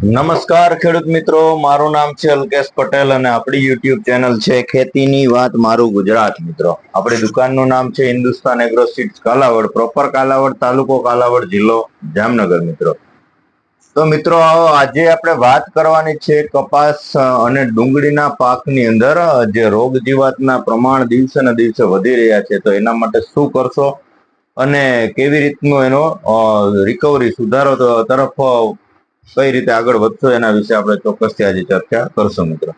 નમસ્કાર ખેડૂત મિત્રો, મારું નામ છે અલ્કેશ પટેલ અને આપણી યુટ્યુબ ચેનલ છે ખેતીની વાત મારું ગુજરાત. મિત્રો, આપણી દુકાનનું નામ છે Hindustan agro seeds Kalavad, proper Kalavad, તાલુકો કાલાવડ, જિલ્લો જામનગર. મિત્રો, તો મિત્રો આજે આપણે વાત કરવાની છે કપાસ અને ડુંગળીના પાકની અંદર જે રોગ જીવાતના પ્રમાણ દિવસે ને દિવસે વધી રહ્યા છે, તો એના માટે શું કરશો અને કેવી રીતનું એનો રિકવરી સુધારો તરફ કઈ રીતે આગળ વધશો એના વિશે આપણે ચોક્કસથી આજે ચર્ચા કરશું. મિત્રો,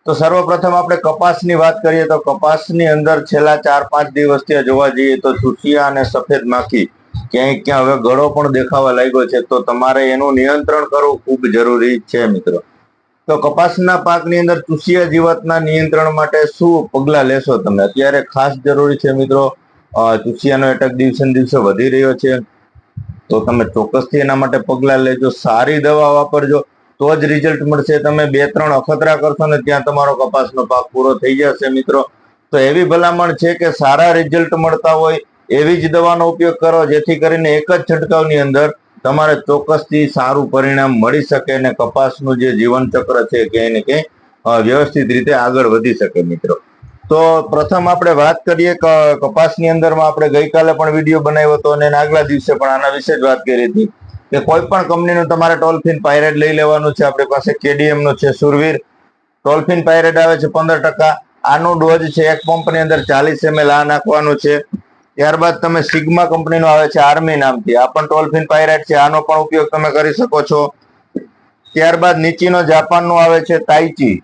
તો સર્વપ્રથમ આપણે કપાસની વાત કરીએ તો કપાસની અંદર છેલ્લા 4-5 દિવસથી જોવા જઈએ તો ચૂસિયા અને સફેદ માખી ક્યાં હવે ગળો પણ દેખાવા લાગ્યો છે, તો તમારે એનું નિયંત્રણ કરવું ખૂબ જરૂરી છે. મિત્રો, તો કપાસના પાકની અંદર ચૂસિયા જીવાતના નિયંત્રણ માટે શું પગલા લેશો તમે? અત્યારે ખાસ જરૂરી છે મિત્રો, ચૂસિયાનો એટેક દિવસે ને દિવસે વધી રહ્યો છે, તો તમે ચોક્કસથી એના માટે પગલા લેજો. સારી દવા વાપરજો તો જ રિઝલ્ટ મળશે. તમે 2-3 અખતરા કરશો ને ત્યાં તમારો કપાસનો પાક પૂરો થઈ જશે. મિત્રો, તો એવી ભલામણ છે કે સારા રિઝલ્ટ મળતા હોય એવી જ દવાનો ઉપયોગ કરો, જેથી કરીને એક જ છંટકાવની અંદર તમારે ચોક્કસથી સારું પરિણામ મળી શકે અને કપાસનું જે જીવન ચક્ર છે ક્યાંય ને ક્યાંય વ્યવસ્થિત રીતે આગળ વધી શકે. મિત્રો, તો પ્રથમ આપણે વાત કરીએ કે કપાસની અંદરમાં આપણે ગઈકાલે પણ વિડીયો બનાવ્યો હતો અને આગલા દિવસે પણ આના વિશે જ વાત કરી હતી કે કોઈ પણ કંપનીનું તમારે ટોલફિન પાયરેટ લઈ લેવાનું છે. આપણી પાસે કેડીએમ નું છે સુરવીર ટોલફિન પાયરેટ આવે છે 15%. આનો ડોઝ છે એક પંપની અંદર 40 ml આ નાખવાનું છે. ત્યારબાદ તમે સિગ્મા કંપનીનો આવે છે આર્મી નામથી, આ પણ ટોલફિન પાયરેટ છે, આનો પણ ઉપયોગ તમે કરી શકો છો. ત્યારબાદ નીચીનો જાપાનનો આવે છે તાઇચી,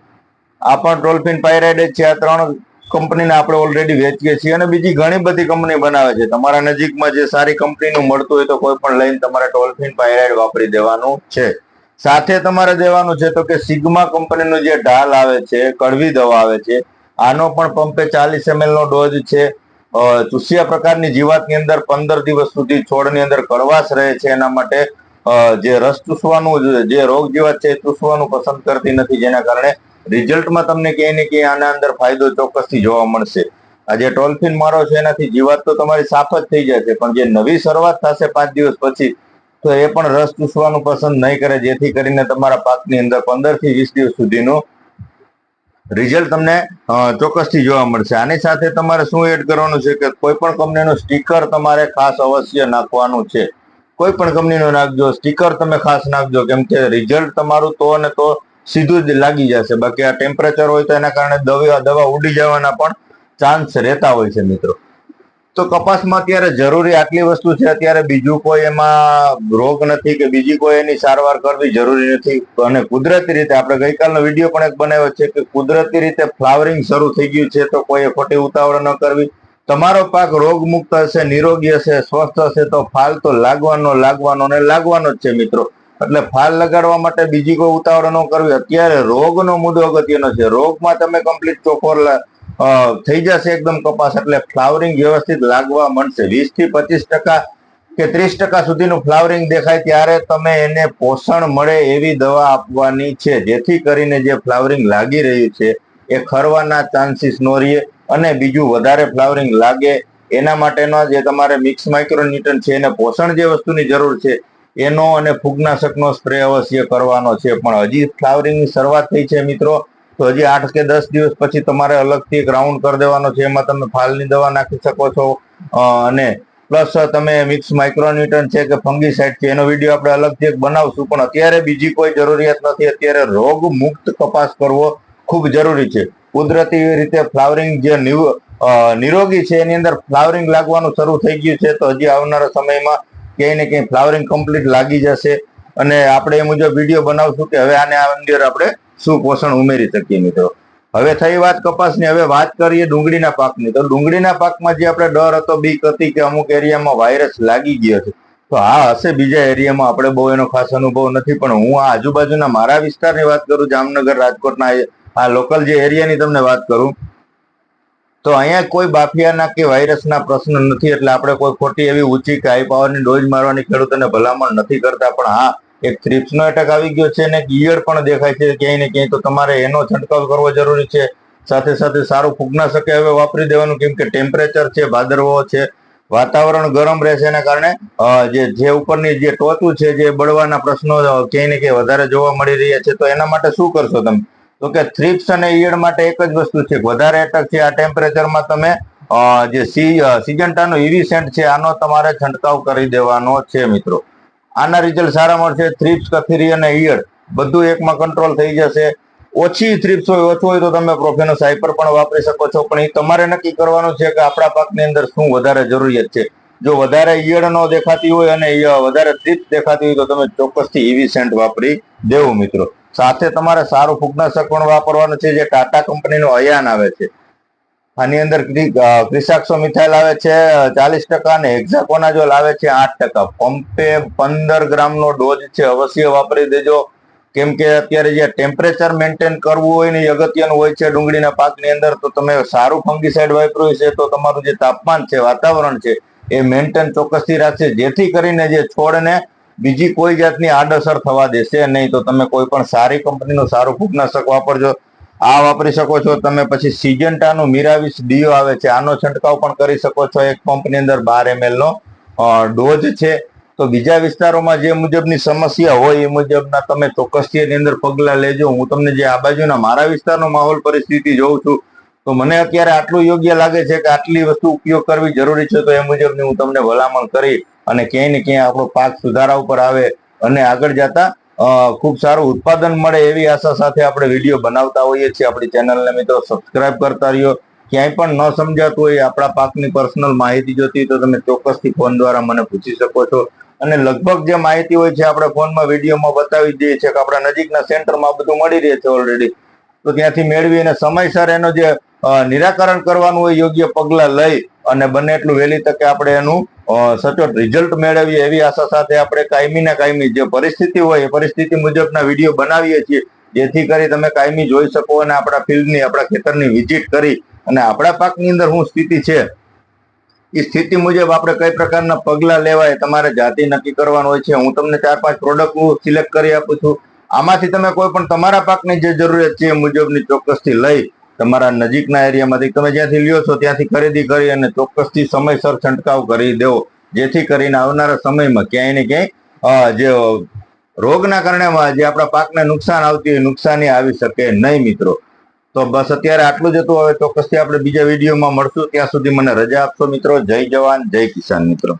આ પણ ટોલફિન પાયરેટ છે. આ 3 કંપનીને આપણે ઓલરેડી વેચીએ છીએ અને બીજી ઘણી બધી કંપની બનાવે છે. તમારા નજીકમાં જે સારી કંપનીનું મળતું હોય તો કોઈ પણ લઈને તમારે ટોલફિન પાયરેટ વાપરી દેવાનું છે. સાથે તમારે દેવાનું છે તો કે સિગ્મા કંપનીનું જે ઢાલ આવે છે, કડવી દવા આવે છે, આનો પણ પંપે 40 ml નો ડોઝ છે. ચૂસિયા પ્રકારની જીવાતની અંદર 15 દિવસ સુધી છોડની અંદર કડવાશ રહે છે, એના માટે જે રસ ચૂસવાનું જે રોગ જીવાત છે ચૂસવાનું પસંદ કરતી નથી, જેના કારણે રિઝલ્ટમાં તમને ક્યાંય ને ક્યાંય આના અંદર ફાયદો ચોક્કસથી જોવા મળશે. આ જે ટોલફિન મારો છે એનાથી જીવાત તો તમારી સાફ જ થઈ જશે, પણ જે નવી શરૂઆત થશે 5 દિવસ પછી તો એ પણ રસ ચૂસવાનું પસંદ નહીં કરે, જેથી કરીને તમારા પાકની અંદર 15 થી 20 દિવસ સુધીનું રિઝલ્ટ તમને ચોક્કસથી જોવા મળશે. આની સાથે તમારે શું એડ કરવાનું છે કે કોઈ પણ કંપનીનું સ્ટીકર તમારે ખાસ અવશ્ય નાખવાનું છે. કોઈ પણ કંપનીનું નાખજો, સ્ટીકર તમે ખાસ નાખજો, કેમ કે રિઝલ્ટ તમારું તો ને તો સીધું જ લાગી જશે. બાકી આ ટેમ્પરેચર હોય તો એના કારણે દવા ઉડી જવાના પણ ચાન્સ રહેતા હોય છે. મિત્રો, તો કપાસમાં અત્યારે જરૂરી આટલી વસ્તુ છે. અત્યારે બીજું કોઈ એમાં રોગ નથી કે બીજી કોઈ એની સારવાર કરવી જરૂરી નથી. અને કુદરતી રીતે આપણે ગઈકાલનો વિડીયો પણ એક બનાવ્યો છે કે કુદરતી રીતે ફ્લાવરિંગ શરૂ થઈ ગયું છે, તો કોઈ ખોટી ઉતાવળ ન કરવી. તમારો પાક રોગ મુક્ત હશે, નિરોગી હશે, સ્વસ્થ હશે તો ફાલ તો લાગવાનો જ છે. મિત્રો, એટલે ફાલ લગાડવા માટે બીજી કોઈ ઉતાવળ ન કરવી. અત્યારે રોગનો મુદ્દો અગત્યનો છે. રોગમાં તમે કમ્પ્લીટ ચોખ્ખો થઈ જશે એકદમ કપાસ, એટલે ફ્લાવરિંગ વ્યવસ્થિત લાગવા મળશે. 20 થી 25% કે 30% સુધીનું ફ્લાવરિંગ દેખાય ત્યારે તમે એને પોષણ મળે એવી દવા આપવાની છે, જેથી કરીને જે ફ્લાવરિંગ લાગી રહ્યું છે એ ખરવાના ચાન્સીસ ન રહે અને બીજું વધારે ફ્લાવરિંગ લાગે. એના માટેનો જે તમારે મિક્સ માઇક્રોન્યુટ્રન છે, એને પોષણ જે વસ્તુની જરૂર છે એનો અને ફૂગનાશકનો સ્પ્રે અવશ્ય કરવાનો છે. પણ હજી ફ્લાવરિંગની શરૂઆત થઈ છે મિત્રો, તો હજી 8 કે 10 દિવસ પછી તમારે અલગથી એક રાઉન્ડ કરી દેવાનો છે. એમાં તમે ફાલની દવા નાખી શકો છો અને પ્લસ તમે મિક્સ માઇક્રોન્યુટ્રન છે કે ફંગીસાઇડ છે એનો વિડીયો આપણે અલગથી એક બનાવશું. પણ અત્યારે બીજી કોઈ જરૂરિયાત નથી. અત્યારે રોગ મુક્ત કપાસ કરવો ખૂબ જરૂરી છે. કુદરતી રીતે ફ્લાવરિંગ જે નિરોગી છે એની અંદર ફ્લાવરિંગ લાગવાનું શરૂ થઈ ગયું છે, તો હજી આવનારા સમયમાં ક્યાંય ને ક્યાંય ફ્લાવરિંગ કમ્પ્લીટ લાગી જશે અને આપણે એ મુજબ વિડીયો બનાવશું કે હવે આને અંદર આપણે શું પોષણ ઉમેરી શકીએ. મિત્રો, હવે થઈ વાત કપાસની, હવે વાત કરીએ ડુંગળીના પાકની. તો ડુંગળીના પાકમાં જે આપણે ડર હતો, બીક હતી કે અમુક એરિયામાં વાયરસ લાગી ગયો છે, તો હા હશે, બીજા એરિયામાં આપણે બહુ એનો ખાસ અનુભવ નથી. પણ હું આ આજુબાજુના મારા વિસ્તારની વાત કરું, જામનગર રાજકોટના આ લોકલ જે એરિયાની તમને વાત કરું, તો અહીંયા કોઈ બાફિયાના કે વાયરસના પ્રશ્ન નથી. એટલે આપણે કોઈ ખોટી એવી ઊંચી કે હાઈ પાવરની ડોઝ મારવાની ખેડૂતોને ભલામણ નથી કરતા. પણ હા, એક થ્રિપ્સનો એટેક આવી ગયો છે અને ઈયળ પણ દેખાય છે ક્યાંય ને ક્યાંય, તો તમારે એનો છંટકાવ કરવો જરૂરી છે. સાથે સાથે સારું ફૂગનાશક હવે વાપરી દેવાનું, કેમ કે ટેમ્પરેચર છે, ભાદરવો છે, વાતાવરણ ગરમ રહેશે એના કારણે જે ઉપરની જે ટોચું છે જે બળવાના પ્રશ્નો ક્યાંય ને ક્યાંય વધારે જોવા મળી રહ્યા છે. તો એના માટે શું કરશો તમે? તો કે થ્રિપ્સ અને ઈયળ માટે એક જ વસ્તુ છે, વધારે એટક છે આ ટેમ્પરેચરમાં તમે જે સિજન્ટાનો ઈવી સેન્ટ છે આનો તમારે છંટકાવ કરી દેવાનો છે મિત્રો. આના રિઝલ્ટ સારા મળશે. થ્રિપ્સ, કથીરી અને ઈયળ બધું એકમાં કંટ્રોલ થઈ જશે. ઓછી થ્રિપ્સ હોય, ઓછું હોય તો તમે પ્રોફેનોસ હાઇપર પણ વાપરી શકો છો, પણ એ તમારે નક્કી કરવાનું છે કે આપણા પાકની અંદર શું વધારે જરૂરિયાત છે. જો વધારે ઈયળ ન દેખાતી હોય અને વધારે થ્રિપ્સ દેખાતી હોય તો તમે ચોક્કસથી ઈવી સેન્ટ વાપરી દેવું મિત્રો. સાથે તમારે સારું ફૂગનાશક પણ વાપરવાનું છે, જે ટાટા કંપનીનું અયાન આવે છે. આની અંદર ક્રિસાક્સો મિથાઇલ આવે છે 40% અને હેક્ઝાકોનાઝોલ આવે છે 8%. પંપે 15 ગ્રામનો ડોઝ છે, અવશ્ય વાપરી દેજો. કેમ કે અત્યારે જે ટેમ્પરેચર મેન્ટેન કરવું હોય ને એ અગત્યનું હોય છે ડુંગળીના પાકની અંદર. તો તમે સારું ફંગીસાઇડ વાપર્યું છે તો તમારું જે તાપમાન છે, વાતાવરણ છે એ મેન્ટેન ચોક્કસથી રાખશે, જેથી કરીને જે છોડને બીજી કોઈ જાતની આડઅસર થવા દેશે નહીં. તો તમે કોઈ પણ સારી કંપનીનું સારું ફૂગનાશક વાપરજો. આ વાપરી શકો છો તમે. પછી સિજન્ટાનું મિરાવિસ ડીઓ આવે છે, આનો છંટકાવ પણ કરી શકો છો. એક પંપની અંદર 12 ml નો ડોઝ છે. તો બીજા વિસ્તારોમાં જે મુજબની સમસ્યા હોય એ મુજબના તમે ચોક્કસથી એની અંદર પગલા લેજો. હું તમને જે આ બાજુના મારા વિસ્તારનો માહોલ પરિસ્થિતિ જોઉં છું તો મને અત્યારે આટલું યોગ્ય લાગે છે કે આટલી વસ્તુ ઉપયોગ કરવી જરૂરી છે. તો એ મુજબની હું તમને ભલામણ કરી અને ક્યાંય ને ક્યાંય આપણો પાક સુધારા ઉપર આવે અને આગળ જતા ખૂબ સારું ઉત્પાદન મળે એવી આશા સાથે આપણે વિડીયો બનાવતા હોઈએ છીએ. આપણી ચેનલને મિત્રો સબસ્ક્રાઇબ કરતા રહ્યો. ક્યાંય પણ ન સમજાતું હોય, આપણા પાકની પર્સનલ માહિતી જોતી હોય તો તમે ચોક્કસથી ફોન દ્વારા મને પૂછી શકો છો. અને લગભગ જે માહિતી હોય છે આપણે ફોનમાં વિડીયોમાં બતાવી દઈએ છીએ કે આપણા નજીકના સેન્ટરમાં બધું મળી રહે છે ઓલરેડી. તો ત્યાંથી મેળવી અને સમયસર એનો જે નિરાકરણ કરવાનું હોય યોગ્ય પગલા લઈ અને બને એટલું વહેલી તકે આપણે એનું સચોટ રિઝલ્ટ મેળવીએ એવી આશા સાથે આપણે કાયમી જે પરિસ્થિતિ હોય એ પરિસ્થિતિ મુજબના વિડીયો બનાવીએ છીએ, જેથી કરી તમે કાયમી જોઈ શકો અને આપણા ફિલ્ડની, આપણા ખેતરની વિઝિટ કરી અને આપણા પાકની અંદર શું સ્થિતિ છે એ સ્થિતિ મુજબ આપણે કઈ પ્રકારના પગલા લેવાય તમારે જાતે નક્કી કરવાનું હોય છે. હું તમને 4-5 પ્રોડક્ટ સિલેક્ટ કરી આપું છું. આમાંથી તમે કોઈ પણ તમારા પાકની જે જરૂરિયાત છે એ મુજબની ચોક્કસથી લઈ તમારા નજીકના એરિયામાંથી તમે જ્યાંથી લ્યો છો ત્યાંથી ખરીદી કરી અને ચોક્કસથી સમયસર છંટકાવ કરી દેવો, જેથી કરીને આવનારા સમયમાં ક્યાંય ને ક્યાંય જે રોગના કારણે જે આપણા પાકને નુકસાન આવતી હોય નુકસાની આવી શકે નહીં મિત્રો. તો બસ અત્યારે આટલું જ હતું. હવે ચોક્કસથી આપણે બીજા વિડીયોમાં મળશું. ત્યાં સુધી મને રજા આપશો મિત્રો. જય જવાન, જય કિસાન મિત્રો.